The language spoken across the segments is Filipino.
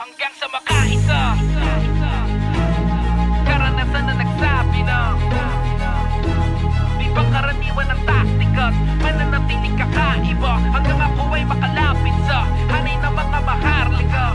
hanggang sa makaisa. Karanasan na nagsabi na di pangkaraniwan ng taktika, mananatiling kakaiba hanggang ako ay makalapit sa hanay ng mga maharlika.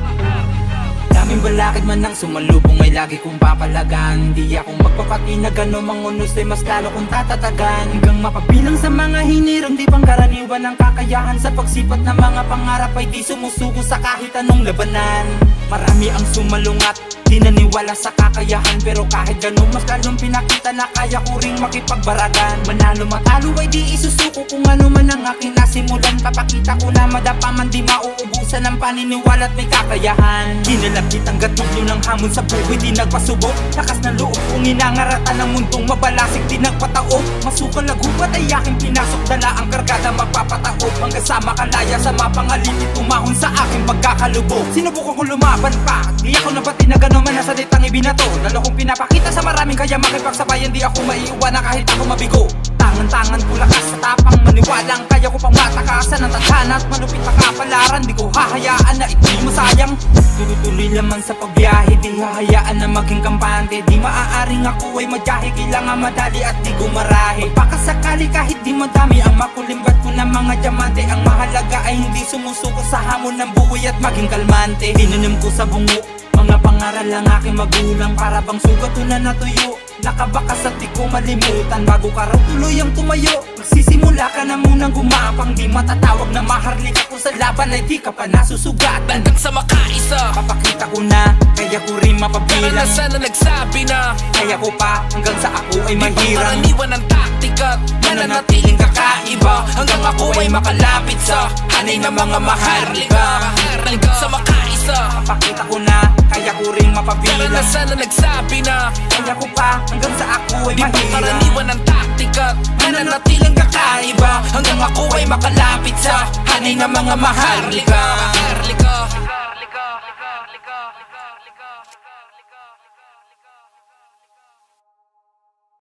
Daming balakid man ang sumalubong ay lagi kong papalagan. Di akong magpapatinag ano mangunos ay mas lalo kong tatatagan. Hanggang mapabilang sa mga hinirang di pangkaraniwan ang kakayahan. Sa pagsipat ng mga pangarap ay di sumusuko sa kahit anong labanan. Marami ang sumalungat, di naniwala sa kakayahan. Pero kahit ganun mas lalong pinakita na kaya ko ring makipagbaragan. Manalo matalo ay di isusuko kung ano man ang aking nasimulan. Papakita ko na madapa man di mauubusan ng paniniwala at may kakayahan. Dinalapit ang gatilyo ng hamon sa buhay, di nagpasubok. Lakas ng loob kung inangaratan ng mundong mabalasik, di nagpatao. Masukal na gubat ay aking pinasok, dala ang kargada magpapatao. Hanggang sa makalaya sa mapangalipit, tumahon sa aking pagkakalubog. Sinubukan ko lumaban pa, di ako napatinag ano man nasa ditang ibinato. Lalo kong pinapakita sa maraming kaya makipagsabayan, di ako maiiwanan kahit ako mabigo. Tangan-tangan ko lakas sa tapang maniwalang kaya ko pang matakasan ng tadhana at malupit na kapalaran. Di ko hahayaan na ito'y masayang. Tuloy lamang sa pagbiyahe, di hahayaan na maging kampante. Di maaaring ako ay madyahe, kailangan madali at di gumarahe. Magpakasakali kahit di madami ang makulimbat ko ng mga diamante. Ang mahalaga ay hindi sumusuko sa hamon ng buhay at maging kalmante. Tinanim ko sa bungo mga pangaral ang aking magulang, para bang sugat na natuyo. Nakabakas at di ko malimutan, bago ka raw tuluyang tumayo. Magsisimula ka na munang gumapang, di matatawag na maharlika kung sa laban ay di ka pa nasusugatan. Hanggang sa makaisa, papakita ko na kaya ko rin mapabilang. karanasan na nagsabi na kaya ko pa hanggang sa ako ay mahirang. di pangkaraniwan ng taktika, mananatiling kakaiba hanggang ako ay makalapit sa hanay ng mga maharlika. Hanggang sa makaisa, papakita ko na kaya ko rin mapabilang. karanasan na nagsabi na kaya ko pa hanggang sa ako ay di mahirang. pangkaraniwan ng taktika, mananatiling kakaiba hanggang ako ay makalapit sa hanay ng mga maharlika.